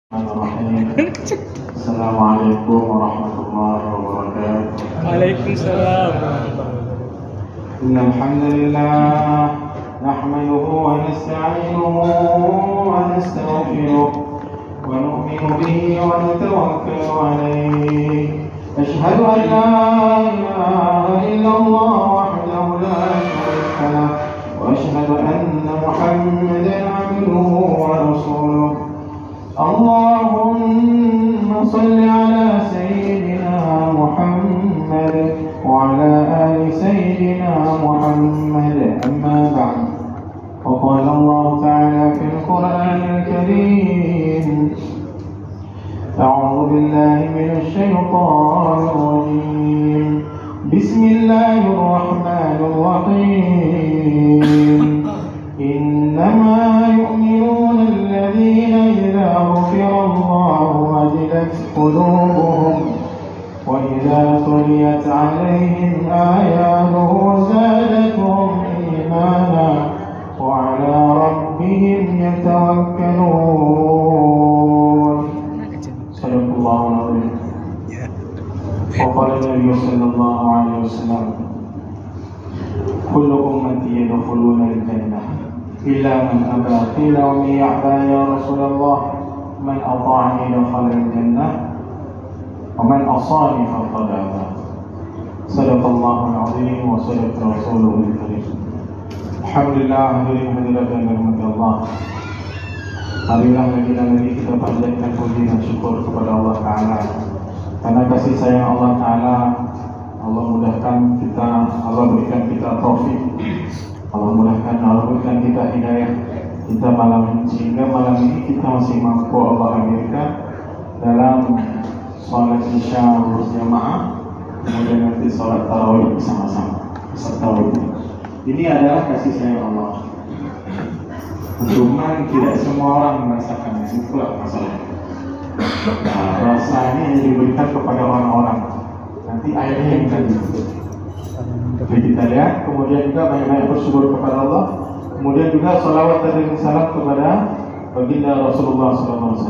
Assalamualaikum warahmatullahi wabarakatuh. Waalaikumsalam. Innal hamdalillah nahmaduhu wa nasta'inuhu wa nastaghfiruh wa nu'minu bihi wa natawakkalu alayhi. Ashhadu an la ilaha illallah wahdahu la sharika lah wa ashhadu anna Muhammadan 'abduhu wa rasuluh. Allahumma salli ala Sayyidina Muhammad wa ala ali Sayyidina Muhammad, amma ba'd. Wa qala Allah ta'ala fil Qur'anil Karim, a'udzu billahi minasy syaithanir rajim. Bismillahirrahmanirrahim. Innama yu'minuna alladhina idza dhukira Allahu wajilat qulubuhum wa idza tuliyat 'alaihim ayatuhu zadatuhum imana wa 'ala rabbihim yatawakkalun. Sadaqallahu al-'azim. Wa qala Nabi sallallahu alaihi wasallam, kullu ummati yadkhuluna al-jannah illa man aba. Qila wa man ya'ba ya Rasulullah? Man ata'ani dakhala al-jannah wa man asani faqad aba. Sadaqallahu al-'azim wa sadaqa rasuluhu al-karim. Alhamdulillah, hadirin hadirat yang dirahmati Allah. Marilah lagi kita panjatkan puji dan syukur kepada Allah Ta'ala. Karena kasih sayang Allah Ta'ala, Allah mudahkan kita, Allah berikan kita taufik, Allah mudahkan, Allah berikan kita hidayah kita malam ini, sehingga malam ini kita masih mampu Allah hadirkan dalam sholat isya berjamaah, kemudian nanti sholat tarawih bersama-sama beserta wudhu. Ini adalah kasih sayang Allah. Cuman tidak semua orang merasakannya, itulah masalahnya. Rasanya yang diberikan kepada orang-orang, nanti ayatnya yang tadi. Tapi kita lihat, kemudian juga banyak-banyak bersyukur kepada Allah, kemudian juga salawat dan salam kepada baginda Rasulullah SAW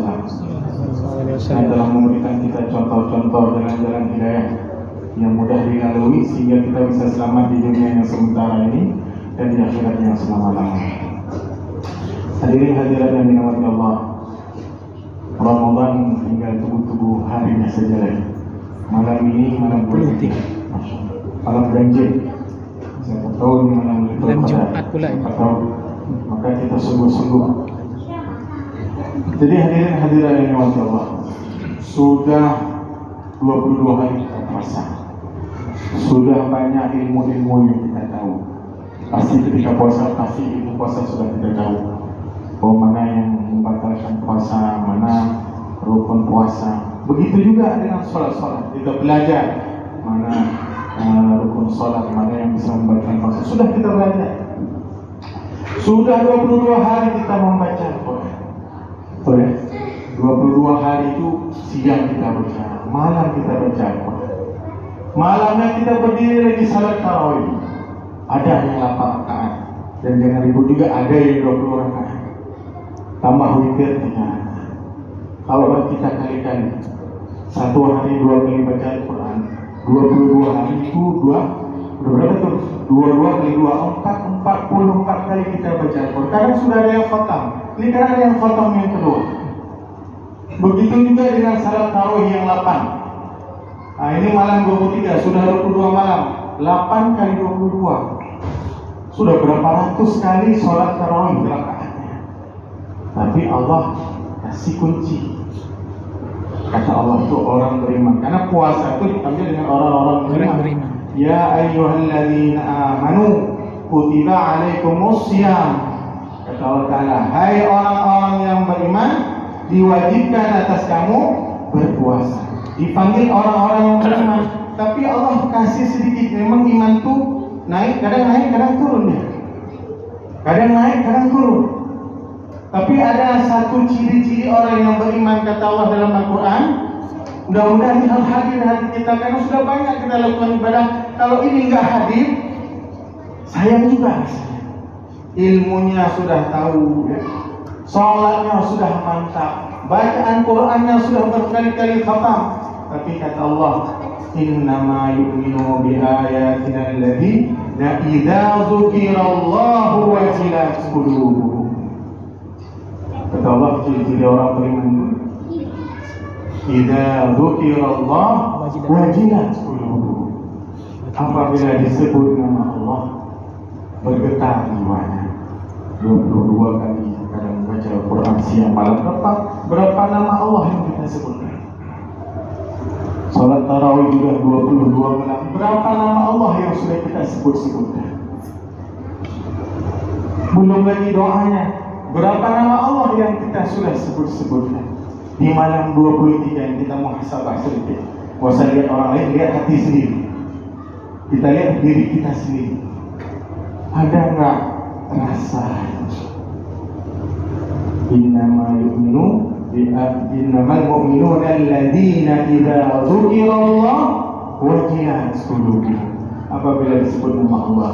yang telah memberikan kita contoh-contoh jalan-jalan hidayah yang mudah dilalui sehingga kita bisa selamat di dunia yang sementara ini dan di akhirat yang selama-lamanya. Hadirin hadirat yang dirahmati Allah, Ramadan tinggal tunggu-tunggu harinya saja lagi. Malam ini malam politik, malam ganjil. Saya tahu ini malam Jumat pula ini. Maka kita sungguh-sungguh. Jadi hadirin hadirat yang dirahmati Allah, sudah 22 hari kita puasa. Sudah banyak ilmu-ilmu yang kita tahu. Pasti ketika puasa, pasti ilmu puasa sudah kita tahu. Bahwa mana yang membatalkan puasa, mana rukun puasa. Begitu juga dengan sholat-sholat. Kita belajar mana rukun sholat, mana yang bisa membatalkan puasa. Sudah kita belajar. Sudah 22 hari kita membaca Al-Quran. Betul ya? 22 hari itu siang kita baca, malam kita baca Al-Quran. Malamnya kita berdiri lagi salat tarawih. Ada yang 8 rakaat. Dan jangan ribut juga, ada yang 20 rakaat. Tambah witir 3 rakaat. Kalau kita kalikan satu hari 2 kali baca Al-Quran, 22 hari itu berapa tuh? 22 kali 2, 44 kali kita baca Al-Quran. Kadang sudah ada yang khatam. Ini karena ada yang khatam yang kedua. Begitu juga dengan salat tarawih yang 8. Nah, ini malam 23, sudah 22 malam. 8 kali 22. Sudah berapa ratus kali sholat tarawih rakaatnya. Tapi Allah kasih kunci. Kata Allah itu orang beriman. Karena puasa itu dipanggil dengan orang-orang beriman. Ya ayyuhalladzina amanu kutiba alaikumussyam. Kata Allah Ta'ala, hai orang-orang yang beriman, diwajibkan atas kamu berpuasa. Dipanggil orang-orang yang beriman. Tapi Allah kasih sedikit. Memang iman itu naik, kadang turun ya. Kadang naik, kadang turun. Tapi ada satu ciri-ciri orang yang beriman, kata Allah dalam Al-Quran. Mudah-mudahan ini hadir di hati kita, karena sudah banyak kita lakukan ibadah. Kalau ini enggak hadir, sayang juga. Ilmunya sudah tahu ya. Salatnya sudah mantap, bacaan Qurannya sudah berkali-kali khatam, tapi kata Allah, innama yu'minu bi ayatina alladziina idza dzukirallahu wajilat qulubuhum. Kata Allah, ciri-ciri orang beriman, idza dzukirallahu wajilat qulubuhum. Apabila disebut nama Allah, bergetar jiwanya. 22 kali kadang baca Al-Quran siang malam. Berapa nama Allah yang kita sebutkan? Salat tarawih juga 22 malam. Berapa nama Allah yang sudah kita sebutkan? Belum lagi doanya. Berapa nama Allah yang kita sudah sebutkan? Di malam 23 yang kita muhasabah sedikit. Gak usah lihat orang lain, lihat hati sendiri. Kita lihat diri kita sendiri. Ada enggak rasa? Innamal mu'minuna alladziina idza dzukirallah wajilat qulubuhum. Apabila disebut nama Allah,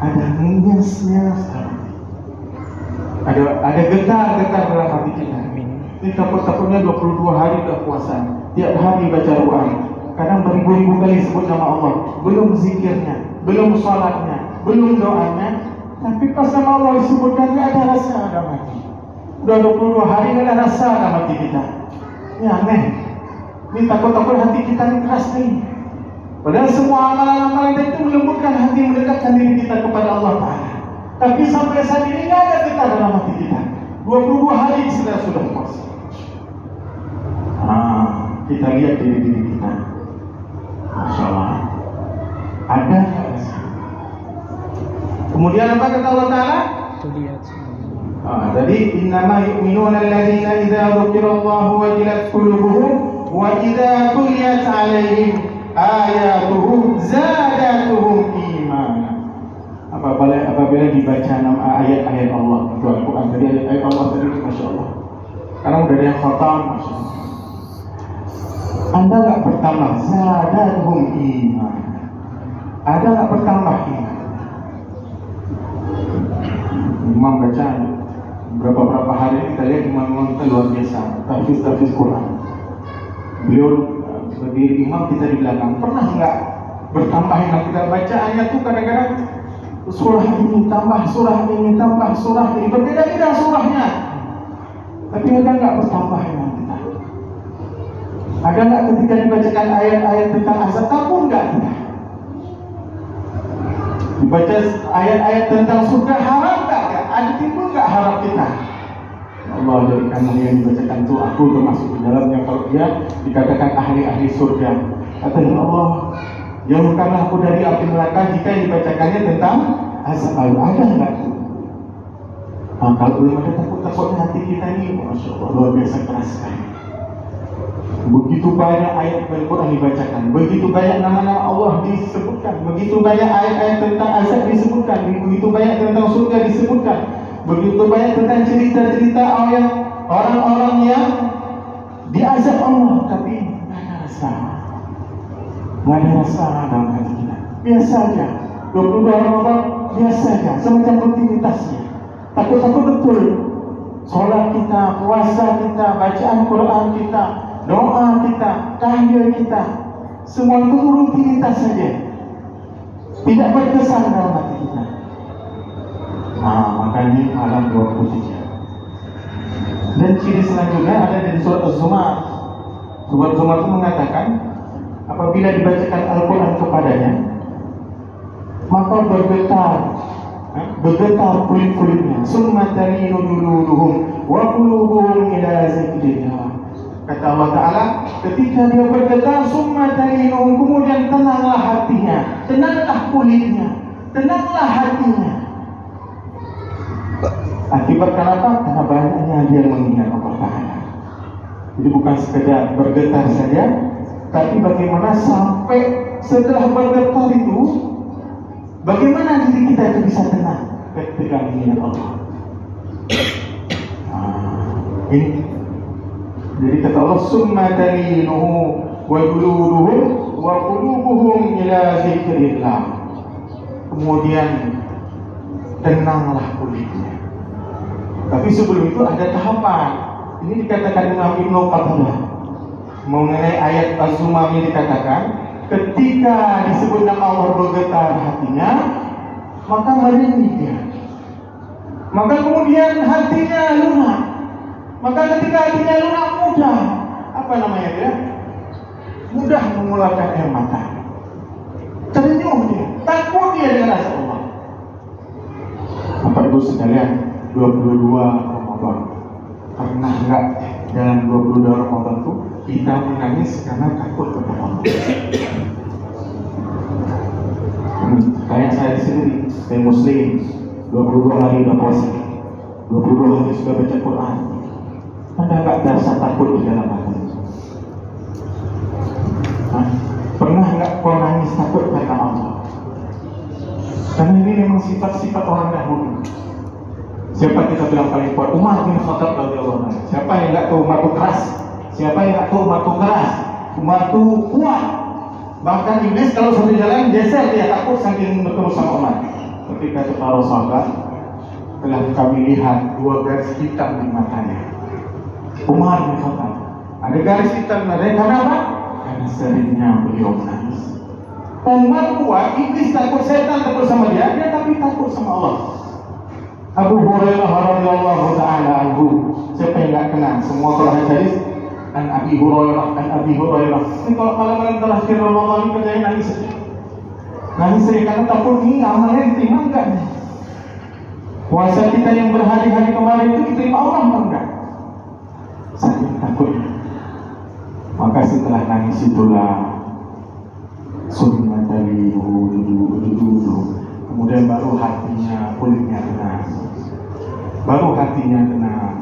ada nginyasnya sekali. Ada getar dalam hati kita. Ini takut-takutnya 22 hari dah puasa. Tiap hari baca Quran. Kadang beribu-ribu kali sebut nama Allah. Belum zikirnya, belum salatnya, belum doanya. Tapi pas nama Allah disebutkan, tidak ada rasa dalam hati. Sudah 22 hari tidak ada rasa dalam hati kita. Ini aneh. Ini takut-takut hati kita ini keras nih. Padahal semua amalan-amalan itu melembutkan hati, mendekatkan diri kita kepada Allah Ta'ala. Tapi sampai saat ini tidak ada kita dalam hati kita. 22 hari sudah puasa. Kita lihat diri kita. Masya Allah. Ada rasa. Kemudian apa kata Allah Ta'ala? Tadi innama yu'minuna alladziina idza dzukirallahu wajilat qulubuhum wa idza tuliyat 'alaihim ayatuhu zadatuhum imana. Apabila dibaca ayat-ayat Allah itu Al-Quran, tadi ayat Allah tadi, Masya Allah. Sekarang udah ada yang khatam, Masya Allah. Anda nggak bertambah zadatuhum imana. Ada nggak bertambah iman? Imam baca berapa hari kita lihat imam kita luar biasa, tahfiz Quran. Beliau sebagai imam, kita di belakang. Pernah nggak bertambah iman kita? Bacaannya tuh kadang-kadang surah ini tambah surah ini tambah surah ini, berbeda-beda surahnya. Tapi ada nggak bertambah iman kita? Ada nggak ketika dibacakan ayat-ayat tentang azab, takut nggak kita? Dibaca ayat-ayat tentang surga, harap tak? Ada timbul nggak harap kita? Allah jadikan yang dibacakan itu, aku termasuk di dalamnya. Kalau dia dikatakan ahli-ahli surga, kata Allah, jauhkanlah aku dari api neraka jika dibacakannya tentang azab. Ada nggak itu? Kalau belum ada, takut-takutnya hati kita ini, Masya Allah, luar biasa keras sekali. Begitu banyak ayat Al-Quran dibacakan, begitu banyak nama-nama Allah disebutkan, begitu banyak ayat-ayat tentang azab disebutkan, begitu banyak tentang surga disebutkan, begitu banyak tentang cerita-cerita orang-orang yang diazab Allah, tapi nggak ada rasa dalam hati kita. Biasa aja, 22 Ramadan biasa aja, semacam rutinitasnya. Takut-takut betul sholat kita, puasa kita, bacaan Quran kita, doa kita, tahiyat kita, semua itu rutinitas saja, tidak berkesan dalam hati kita. Makanya alam 23. Dan ciri selanjutnya ada di surat Az-Zumar. Surat Az-Zumar itu mengatakan, apabila dibacakan Al-Quran kepadanya, maka bergetar kulit-kulitnya. Summa talinu juluduhum wa qulubuhum ila zikrillah. Kata Allah Ta'ala, ketika dia bergetar, summa talinu, kemudian tenanglah hatinya, tenanglah kulitnya, tenanglah hatinya. Akibat kenapa? Karena banyaknya dia mengingat Allah Ta'ala. Jadi bukan sekedar bergetar saja, tapi bagaimana sampai setelah bergetar itu, bagaimana diri kita itu bisa tenang ketika mengingat Allah. Ini jadi kata Allah, summa talinuhu wa juluduhum wa qulubuhum ila zikrillah. Kemudian tenanglah kulitnya, Tapi sebelum itu ada tahapan. Ini dikatakan Imam Ibnu Qatadah mengenai ayat Az-Zumar ini dikatakan, ketika disebut nama Allah bergetar hatinya, maka merinding dia. Maka kemudian hatinya lunak. Maka ketika hatinya lunak mudah, apa namanya dia? Mudah mengeluarkan air mata. Terenyuh dia, takut dia dengan azab Allah. Bapak Ibu sekalian, 22 Ramadan. Pernah enggak dalam 22 Ramadan itu kita menangis karena takut kepada Allah? Kayak saya sendiri, saya Muslim, 22 hari sudah puasa, 22 hari sudah baca Quran. Anda enggak terasa takut di dalam hati? Pernah enggak kau nangis takut karena Allah? Karena ini memang sifat-sifat orang dahulu. Siapa kita bilang paling kuat? Umar bin Khattab radhiyallahu anhu. Siapa yang enggak tahu Umar itu keras? Siapa yang enggak tahu Umar itu keras? Umar itu kuat. Bahkan iblis kalau satu jalan geser dia takut saking bertemu sama Umar. Ketika para sahabat telah kami lihat 2 garis hitam di matanya. Umar bin Khattab. Ada garis hitam di matanya karena apa? Karena seringnya beliau menangis. Umar kuat, iblis takut, setan takut sama dia tapi takut sama Allah. Abu Hurairah radhiyallahu taala anhu, siapa yang enggak kenal? Semua para hadis an Abi Hurairah. Ini kalau malam-malam terakhir Ramadan ini kerjanya nangis saja. Nangis saja karena takut ini amalnya diterima enggak nih? Puasa kita yang berhari-hari kemarin itu diterima Allah enggak? Saking takutnya. Maka setelah nangis itulah sunnah dari dulu. Kemudian baru hatinya, kulitnya tenang. Baru hatinya tenang.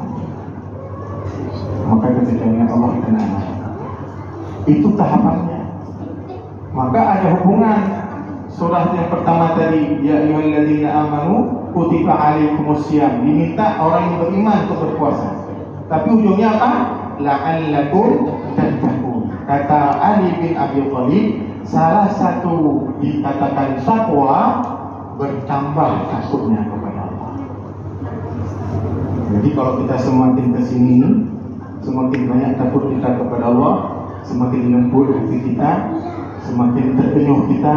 Maka ketika ingat Allah tenang. Itu tahapannya. Maka ada hubungan. Surah yang pertama tadi, ya ayyuhalladzina amanu kutiba alaikumusiyam, diminta orang yang beriman untuk berpuasa. Tapi ujungnya apa? La'allakum tattaqun. Kata Ali bin Abi Thalib, salah satu dikatakan takwa bertambah takutnya kepada Allah. Jadi kalau kita semakin kesini, semakin banyak takut kita kepada Allah, semakin lembut hati kita, semakin terpenuh kita,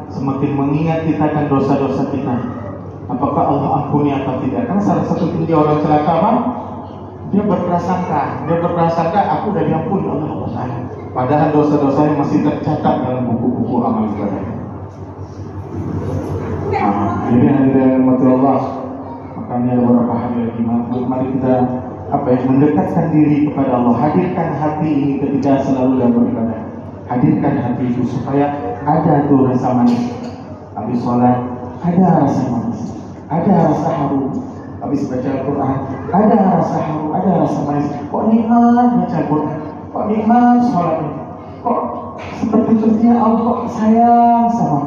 semakin mengingat kita akan dosa-dosa kita. Apakah Allah ampuni apa tidak? Kan salah satu tinggi orang celaka apa? Dia berprasangka aku sudah diampuni oleh Allah Ta'ala. Padahal dosa-dosa yang masih tercatat dalam buku-buku amal ibadah. Ini hadirin Allah. Makanya beberapa hari lagi, mari kita mendekatkan diri kepada Allah. Hadirkan hati ini ketika selalu dalam beribadah. Hadirkan hati itu supaya ada tuh rasa manis. Habis sholat ada rasa manis, ada rasa haru. Habis baca Al-Quran ada rasa haru, ada rasa manis. Kok nikmat baca Al-Quran, kok nikmat sholatnya, kok seperti-sepertinya Allah kok sayang sama.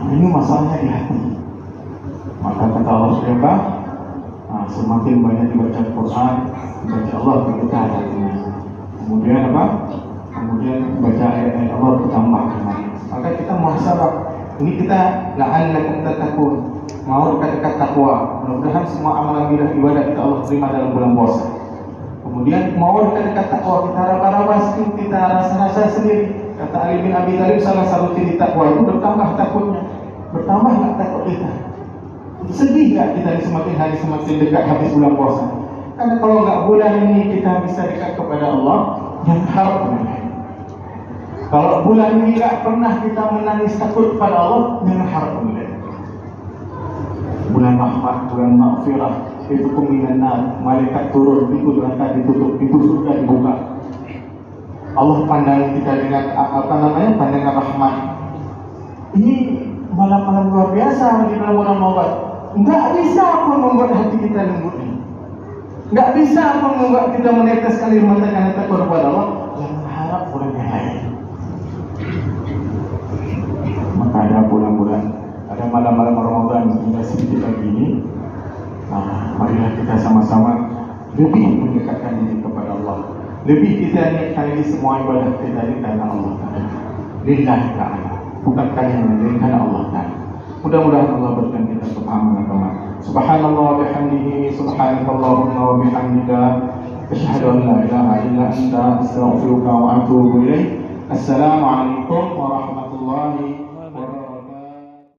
Ini masalahnya di hati. Maka kata Allah SWT, semakin banyak dibaca Al-Quran, baca Allah kita hatinya. Kemudian apa? Kemudian baca ayat-ayat Allah bertambah kembali. Maka kita muhasabah. Ini kita la'allakum tattaqun, mau dekat-dekat takwa. Mudah-mudahan semua amalan ibadah kita Allah terima dalam bulan puasa. Kemudian mau dekat-dekat takwa, kita raba-raba sedikit, kita rasa-rasa sendiri. Kata Ali bin Abi Thalib, salah satu ciri takwa itu bertambah takutnya. Bertambah nggak takut kita? Sedih nggak kita semakin hari semakin dekat habis bulan puasa? Karena kalau nggak bulan ini kita bisa dekat kepada Allah, yang harap benar. Kalau bulan ini nggak pernah kita menangis takut kepada Allah, yang harap benar. Bulan rahmat, bulan maghfirah, itu minan nar, malaikat turun, pintu neraka ditutup, pintu surga dibuka. Allah pandang kita dengan pandangan rahmat. Ini malam-malam luar biasa di dalam bulan Ramadan. Nggak bisa pun membuat hati kita lembut. Nggak bisa pun membuat kita meneteskan air mata karena takut kepada Allah. Yang harap bulan yang lain. Maka ada bulan-bulan, ada malam-malam Ramadan hingga sedikit lagi ini. Marilah kita sama-sama lebih mendekatkan diri kepada Allah. Lebih kita niatkan ini semua ibadah kita ini karena Allah Ta'ala. Lillahi ta'ala. Bukan karena Allah Ta'ala. Mudah-mudahan Allah berikan kita kepahaman agama. Subhanallah bihamdihi, subhanakallahumma wa bihamdika, asyhadu an la ilaha illa anta, astaghfiruka wa atubu ilaik. Assalamualaikum warahmatullahi wabarakatuh.